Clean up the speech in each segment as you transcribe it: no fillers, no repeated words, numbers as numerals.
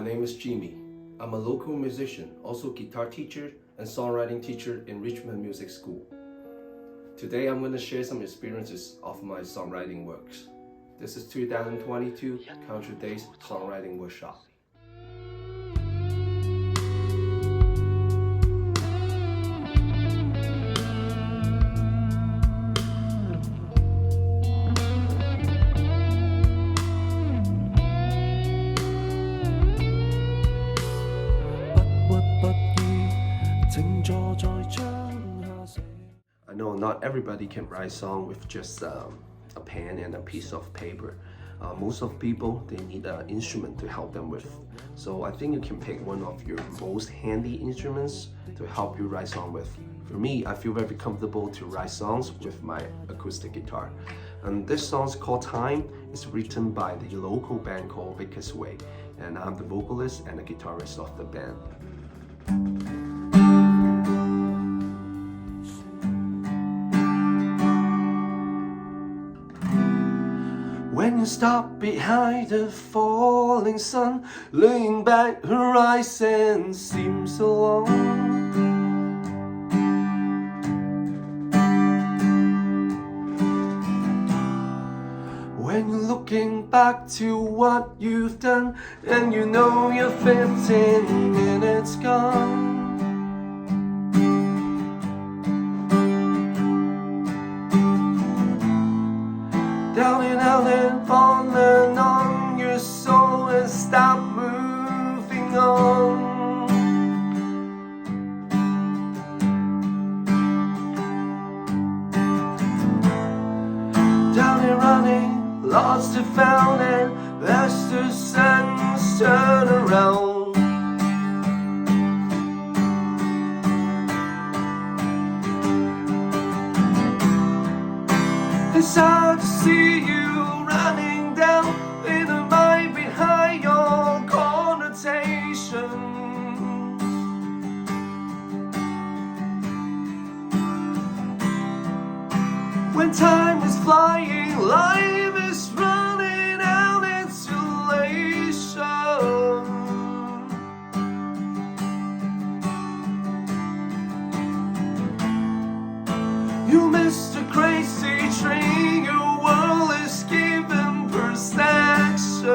name is Jimmy. I'm a local musician, also guitar teacher and songwriting teacher in Richmond Music School. Today I'm going to share some experiences of my songwriting works. This is 2022 Culture Days Songwriting Workshop. I know not everybody can write song with just a pen and a piece of paper. Most of people, they need an instrument to help them with. So I think you can pick one of your most handy instruments to help you write song with. For me, I feel very comfortable to write songs with my acoustic guitar. And this song's called Time. It's written by the local band called Vickers Way. And I'm the vocalist and the guitarist of the band. When you stop behind the falling sun, looking back, horizon seems so long. When you're looking back to what you've done, and you know you're 15 minutes gone. Down and on your soul and stop moving on. Down and running, lost and found, and as the sun's turn around. It's hard to see you running down in the mind behind your connotation. When time is flying, life is running out into elation. You missed a crazy train, your world is given perception.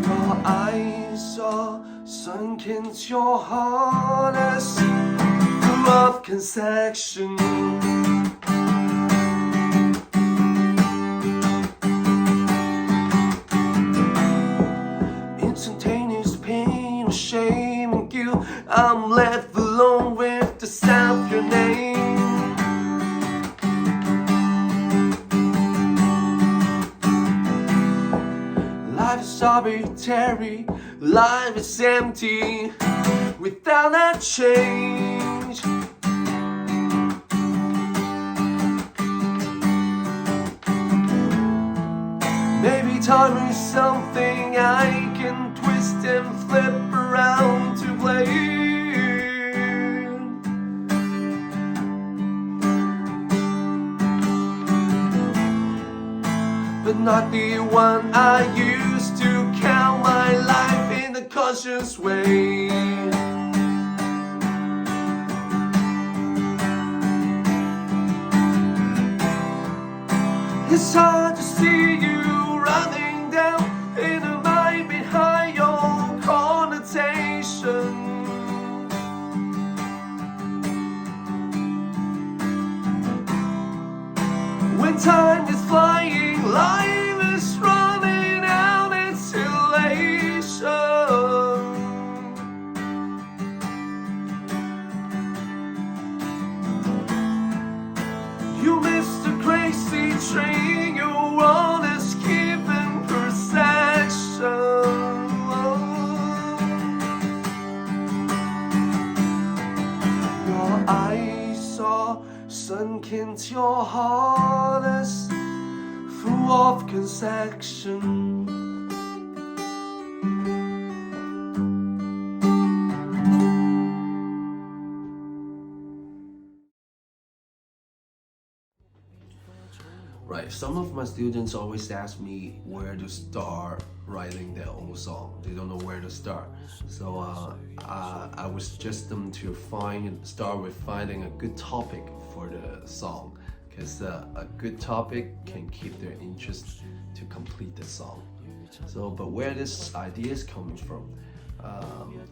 Your eyes are sunk into your heart as full of conception. Instantaneous pain, shame and guilt, I'm left alone with the sound of your name. Life is arbitrary, life is empty without a change. Maybe time is something I can twist and flip around to play. But not the one I used to count my life in a conscious way. It's hard to see you running down in the mind behind your connotation. When time is flying, life is running out into elation. You missed a crazy train, your world is given perception. Your eyes are sunk into your heart as full of conception. Right, Some of my students always ask me where to start writing their own song. They don't know where to start. So I would suggest them to start with finding a good topic for the song, because a good topic can keep their interest to complete the song. So, but where this idea is coming from,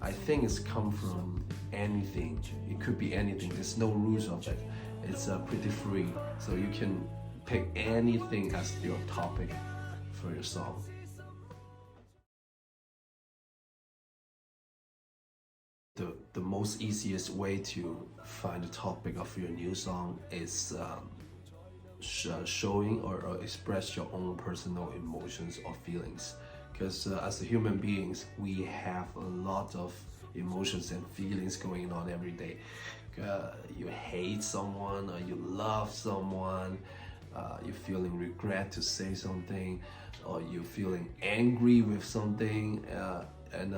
I think it's come from anything. It could be anything. There's no rules of it. It's pretty free, so you can pick anything as your topic for your song. The most easiest way to find the topic of your new song is showing or express your own personal emotions or feelings. Because as human beings, we have a lot of emotions and feelings going on every day. You hate someone, or you love someone, you're feeling regret to say something, or you're feeling angry with something, and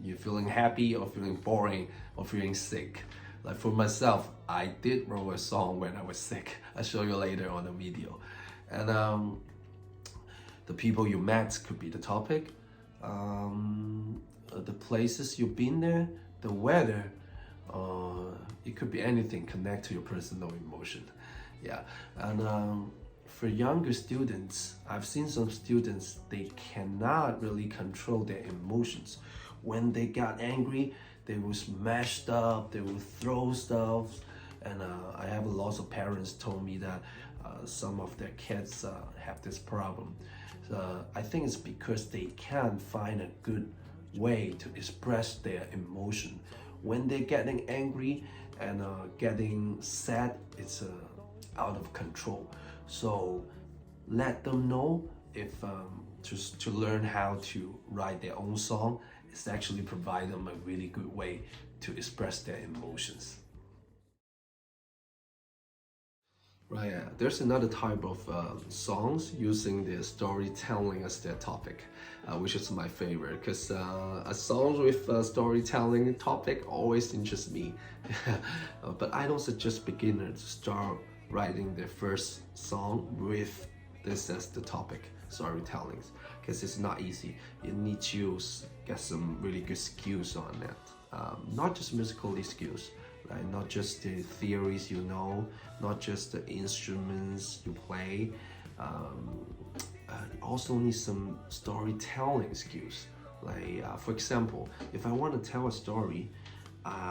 you're feeling happy or feeling boring or feeling sick. Like for myself, I did wrote a song when I was sick. I'll show you later on the video. And the people you met could be the topic, the places you've been there, the weather, it could be anything connect to your personal emotion. Yeah. And for younger students, I've seen some students, they cannot really control their emotions. When they got angry, they will smash stuff, they will throw stuff. And I have lots of parents told me that some of their kids have this problem. So I think it's because they can't find a good way to express their emotion. When they're getting angry and getting sad, it's out of control. So let them know if just to learn how to write their own song, it's actually provide them a really good way to express their emotions. Right, there's another type of songs using the storytelling as their topic, which is my favorite, because a song with a storytelling topic always interests me. But I don't suggest beginners to start writing their first song with this as the topic, storytelling, because it's not easy. You need to get some really good skills on that, not just musically skills. Right? Not just the theories you know, not just the instruments you play. Also need some storytelling skills. Like for example, if I want to tell a story,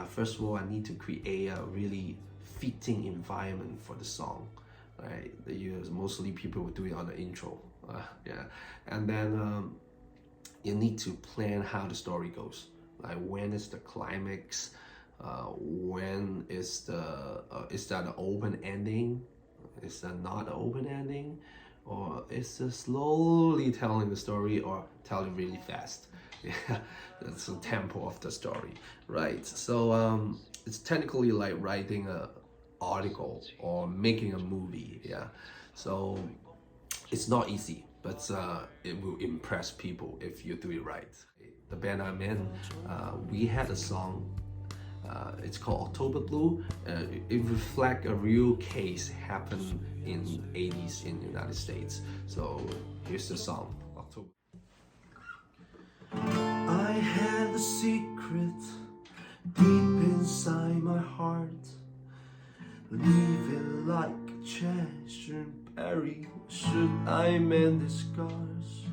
first of all, I need to create a really fitting environment for the song. Right? Mostly people will do it on the intro. Yeah, and then you need to plan how the story goes. Like when is the climax? When is that an open ending? Is that not an open ending? Or is it slowly telling the story or telling really fast? Yeah, that's the tempo of the story, right? So it's technically like writing an article or making a movie. Yeah, so it's not easy, but it will impress people if you do it right. The band I'm in, we had a song. It's called October Blue. It reflects a real case happened in 80s in the United States. So here's the song, October. I had a secret deep inside my heart. Leave it like a treasure buried. Should I mend the scars?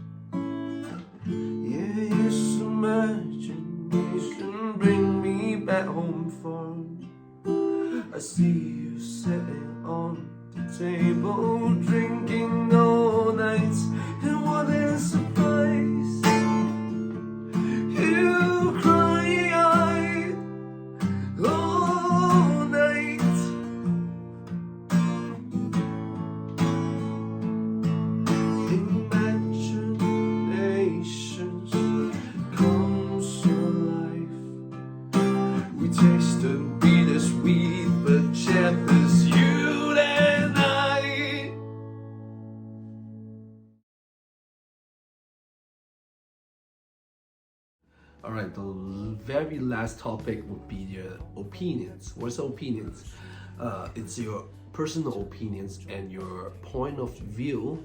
Yeah, it's imagination bring me back home farm. I see you sitting on the table, drinking all night, and what a surprise! You cry all night. Imaginations comes alive. We taste the bittersweet, but chapters you and I. Alright, the very last topic would be your opinions. What's opinions? It's your personal opinions and your point of view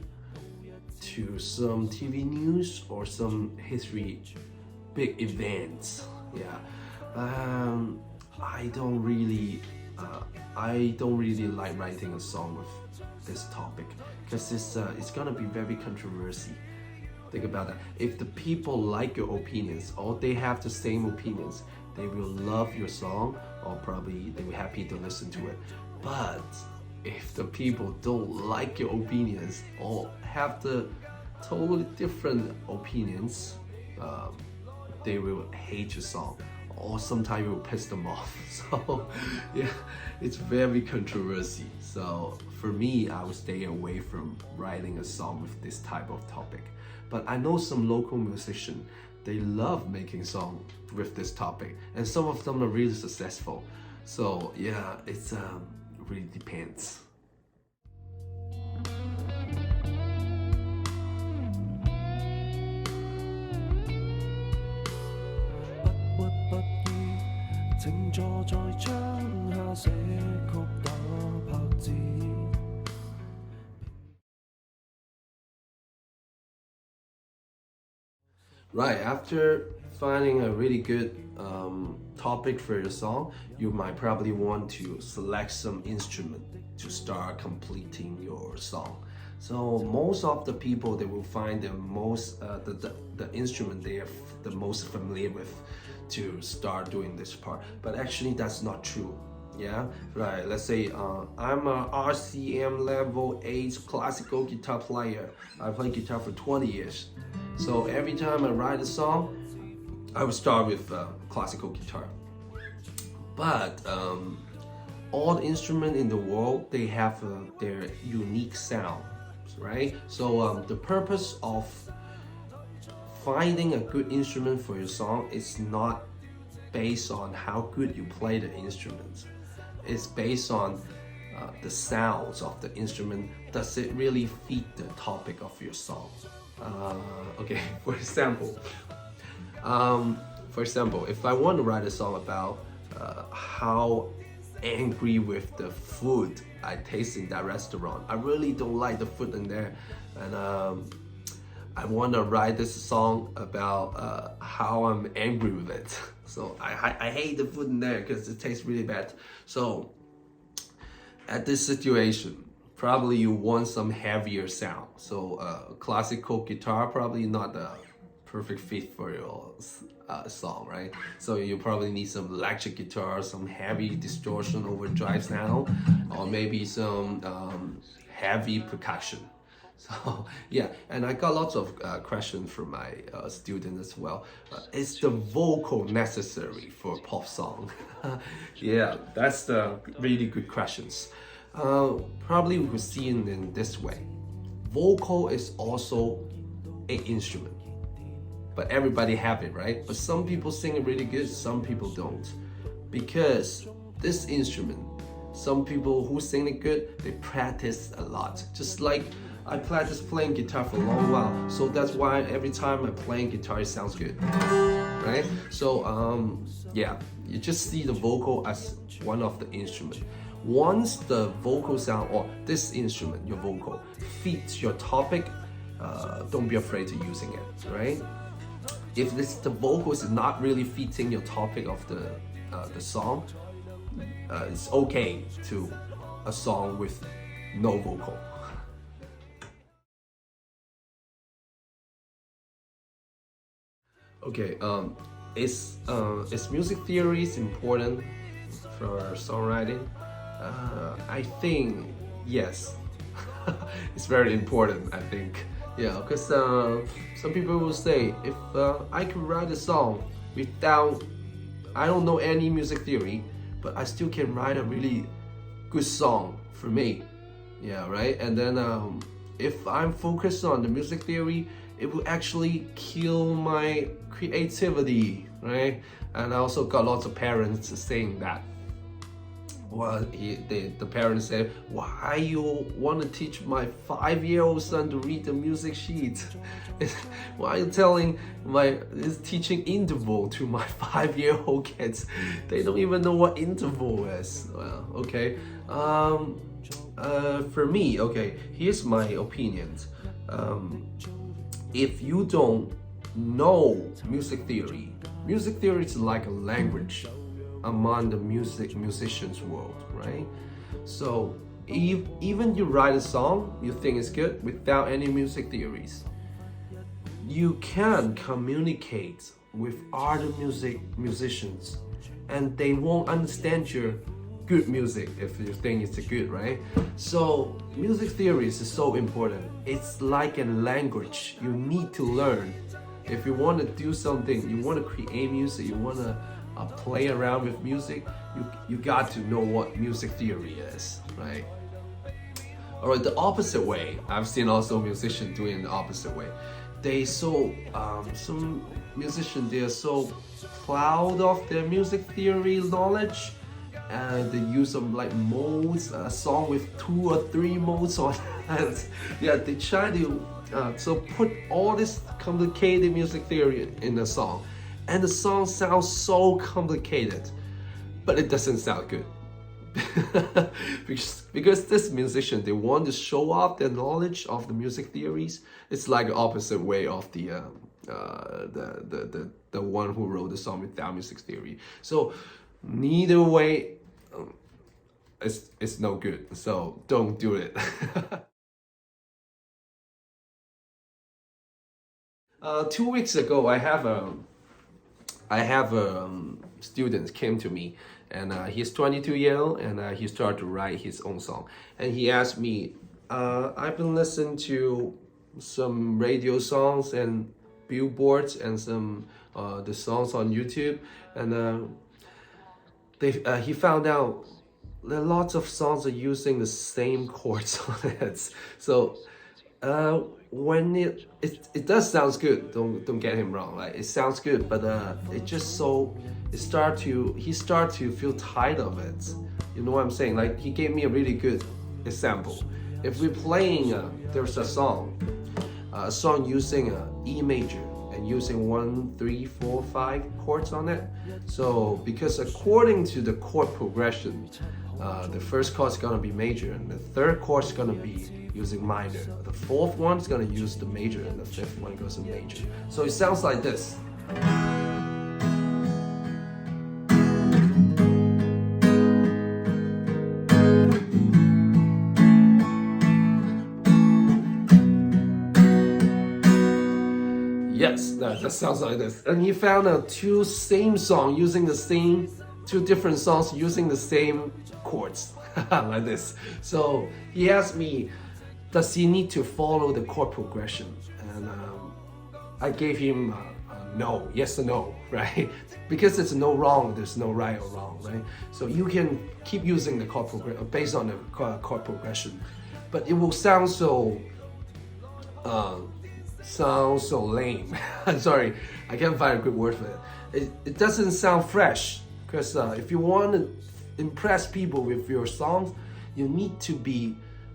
to some TV news or some history big events. Yeah, I don't really like writing a song with this topic because it's gonna be very controversial. Think about that. If the people like your opinions or they have the same opinions, they will love your song or probably they will be happy to listen to it. But if the people don't like your opinions or have the totally different opinions, they will hate your song or sometimes you will piss them off. So yeah, it's very controversial. So for me, I would stay away from writing a song with this type of topic. But I know some local musicians, they love making songs with this topic, and some of them are really successful. So yeah, it's really depends. Right, after finding a really good topic for your song, you might probably want to select some instrument to start completing your song. So most of the people, they will find the most the instrument they are the most familiar with to start doing this part. But actually that's not true. Yeah, right. Let's say I'm a RCM level 8 classical guitar player. I played guitar for 20 years. So every time I write a song, I would start with classical guitar. But all the instruments in the world, they have their unique sound, right? So the purpose of finding a good instrument for your song is not based on how good you play the instruments. It's based on the sounds of the instrument. Does it really fit the topic of your song? Okay, for example, if I want to write a song about how angry with the food I taste in that restaurant, I really don't like the food in there, and I want to write this song about how I'm angry with it. So I hate the food in there because it tastes really bad. So at this situation, probably you want some heavier sound. So classical guitar probably not the perfect fit for your song, right? So you probably need some electric guitar, some heavy distortion overdrive sound, or maybe some heavy percussion. So yeah, and I got lots of questions from my students as well. Is the vocal necessary for a pop song? Yeah, that's the really good questions. Probably we could see it in this way. Vocal is also an instrument, but everybody have it, right? But some people sing it really good, some people don't. Because this instrument, some people who sing it good, they practice a lot. Just like I practice playing guitar for a long while, so that's why every time I'm playing guitar, it sounds good, right? So yeah, you just see the vocal as one of the instruments. Once the vocal sound or this instrument, your vocal, fits your topic, don't be afraid to using it, right? If the vocals is not really fitting your topic of the song, it's okay to a song with no vocal. Okay, is music theory is important for songwriting? I think yes, it's very important. I think yeah, because some people will say if I could write a song without I don't know any music theory, but I still can write a really good song for me. Yeah, right. And then if I'm focused on the music theory, it will actually kill my creativity, right? And I also got lots of parents saying that. Well, the parents said, why you want to teach my 5-year-old son to read the music sheet? Why are you telling this teaching interval to my 5-year-old kids? They don't even know what interval is. Well, okay. For me, okay, here's my opinions. If you don't know music theory is like a language among the musicians world, right? So even you write a song you think is good without any music theories, you can communicate with other musicians, and they won't understand your good music if you think it's good, right? So music theories is so important. It's like a language you need to learn. If you want to do something, you want to create music, you want to play around with music, you got to know what music theory is, right? All right, the opposite way, I've seen also musicians doing the opposite way. They some musicians, they are so proud of their music theory knowledge, and they use some like modes, a song with 2 or 3 modes on it. Yeah, they try to so put all this complicated music theory in a song, and the song sounds so complicated, but it doesn't sound good. because this musician, they want to show off their knowledge of the music theories. It's like the opposite way of the one who wrote the song without music theory. So neither way, it's no good. So don't do it. 2 weeks ago, I have a student came to me, and he's 22 years old, and he started to write his own song. And he asked me, I've been listening to some radio songs and billboards and some the songs on YouTube, and he found out that lots of songs are using the same chords on it. So when it does sounds good, don't get him wrong, like it sounds good, but it just he start to feel tired of it. You know what I'm saying? Like, he gave me a really good example. If we're playing there's a song using E major and using 1, 3, 4, 5 chords on it. So because according to the chord progression, the first chord is gonna be major, and the third chord is gonna be using minor. The fourth one is gonna use the major, and the fifth one goes in major. So it sounds like this. Yes, that sounds like this. And he found two different songs using the same chords, like this. So he asked me, does he need to follow the chord progression? And I gave him no, yes or no, right? Because it's no wrong, there's no right or wrong, right? So you can keep using the chord progression based on the chord progression, but it will sound so lame. I'm sorry, I can't find a good word for it. It doesn't sound fresh, because if you want to impress people with your songs, you need to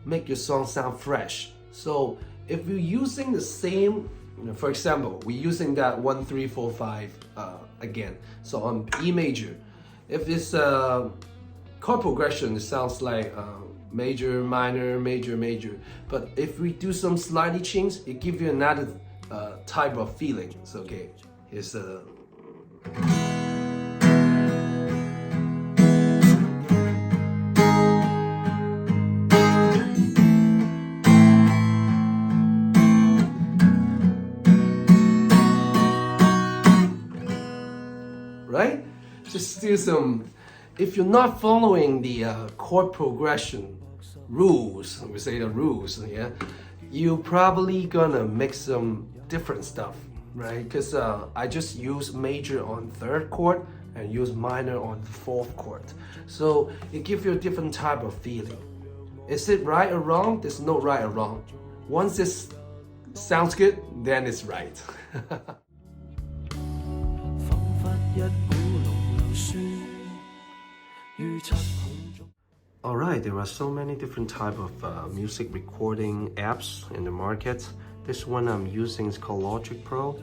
make your song sound fresh. So if you're using the same, for example, we're using that 1, 3, 4, 5 again. So on E major, if this chord progression, it sounds like major, minor, major, major. But if we do some slightly change, it gives you another type of feeling. So okay, here's right? Just do some. If you're not following the chord progression rules, we say the rules, yeah, you probably gonna mix some different stuff, right? Because I just use major on third chord and use minor on the fourth chord. So it gives you a different type of feeling. Is it right or wrong? There's no right or wrong. Once it sounds good, then it's right. Alright, there are so many different type of music recording apps in the market. This one I'm using is called Logic Pro,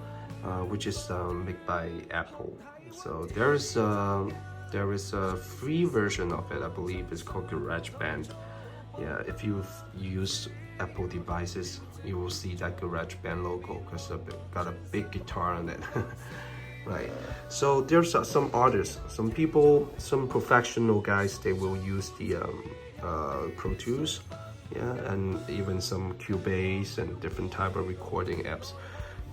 which is made by Apple. So there is a free version of it, I believe it's called GarageBand. Yeah, if you've used Apple devices, you will see that GarageBand logo because it got a big guitar on it. Right. So there's some artists, some people, some professional guys, they will use the Pro Tools, yeah, and even some Cubase and different type of recording apps.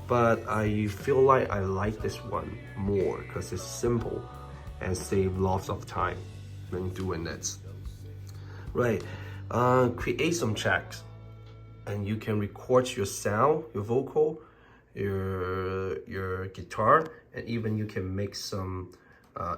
But I feel like I like this one more because it's simple and save lots of time when doing it. Right. Create some tracks and you can record your sound, your vocal, your guitar, and even you can make some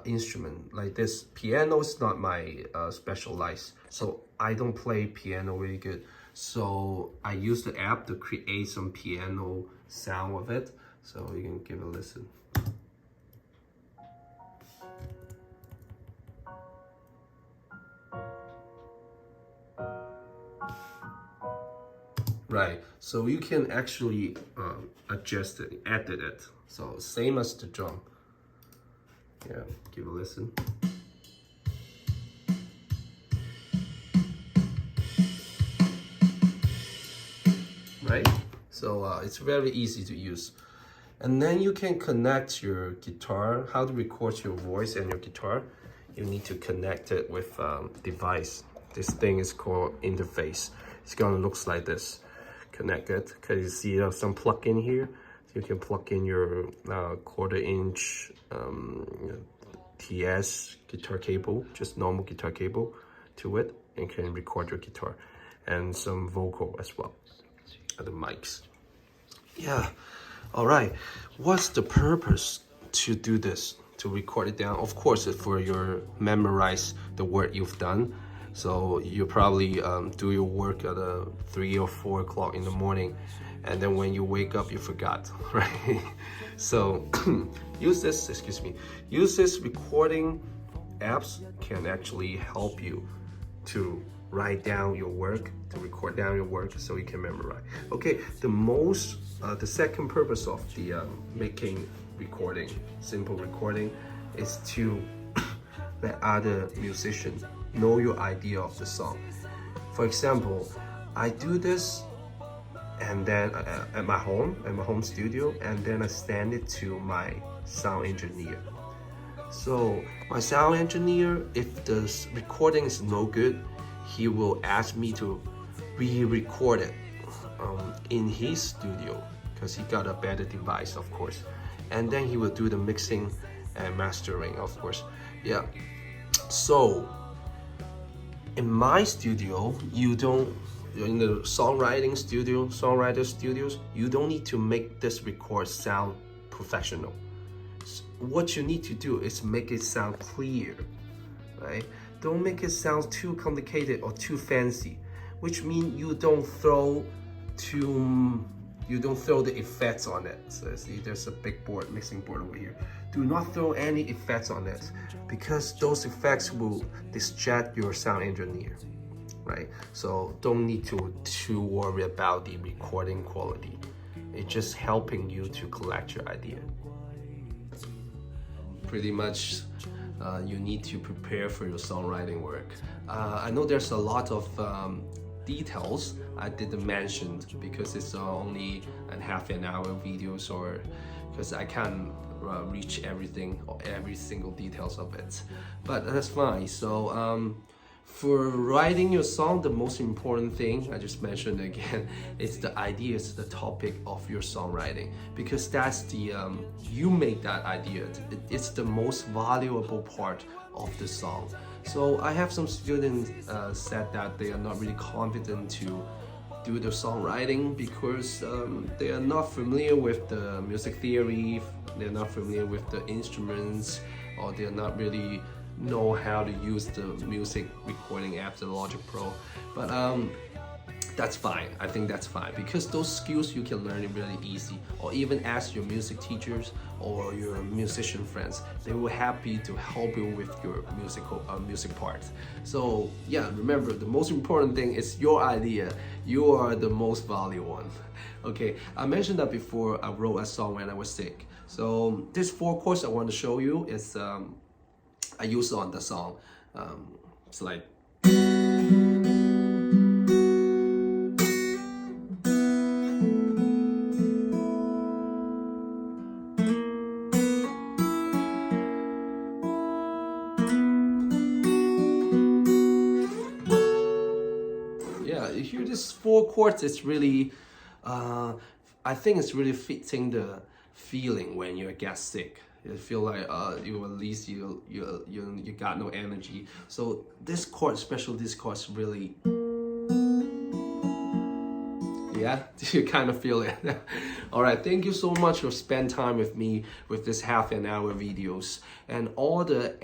instrument like this. Piano is not my specialized, so I don't play piano really good. So I use the app to create some piano sound of it. So you can give a listen. Right, so you can actually adjust it, edit it. So same as the drum. Yeah, give a listen. Right, so it's very easy to use. And then you can connect your guitar, how to record your voice and your guitar. You need to connect it with device. This thing is called interface. It's gonna look like this. Connect it, because you see some plug in here. So you can plug in your 1/4 inch TS guitar cable, just normal guitar cable to it, and can record your guitar and some vocal as well. The mics. Yeah, all right. What's the purpose to do this? To record it down? Of course, it's for your memorize the work you've done. So you probably do your work at 3 or 4 o'clock in the morning, and then when you wake up, you forgot, right? So use this recording apps can actually help you to write down your work, to record down your work so you can memorize. Okay, the second purpose of the making recording, simple recording, is to let other musicians know your idea of the song. For example, I do this and then at my home studio, and then I send it to my sound engineer. So my sound engineer, if the recording is no good, he will ask me to re-record it in his studio because he got a better device, of course. And then he will do the mixing and mastering, of course. Yeah. So in my studio, in the songwriter studios, you don't need to make this record sound professional. What you need to do is make it sound clear, right? Don't make it sound too complicated or too fancy, which means you don't throw the effects on it. So see, there's a big mixing board over here. Do not throw any effects on it, because those effects will distract your sound engineer, right? So don't need to worry about the recording quality. It's just helping you to collect your idea. Pretty much you need to prepare for your songwriting work. I know there's a lot of details I didn't mention because it's only a half an hour videos, or because I can't reach everything or every single details of it, but that's fine. So for writing your song, the most important thing I just mentioned again is the ideas, the topic of your songwriting, because that's the you make that idea. It's the most valuable part of the song. So I have some students said that they are not really confident to do the songwriting because they are not familiar with the music theory, they're not familiar with the instruments, or they're not really know how to use the music recording app, the Logic Pro. But that's fine. I think that's fine, because those skills you can learn it really easy, or even ask your music teachers or your musician friends. They will happy to help you with your music part. So yeah, remember, the most important thing is your idea. You are the most valuable one. Okay, I mentioned that before. I wrote a song when I was sick. So this 4 chords I want to show you is I use on the song. It's like this 4 chords is really, I think it's really fitting the feeling when you get sick. You feel like you at least you got no energy. So this chord, especially this chord, is really, yeah, you kind of feel it. All right, thank you so much for spending time with me with this half-an-hour videos, and all the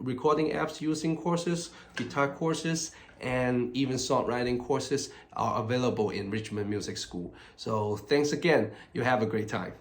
recording apps using courses, guitar courses, and even songwriting courses are available in Richmond Music School. So thanks again. You have a great time.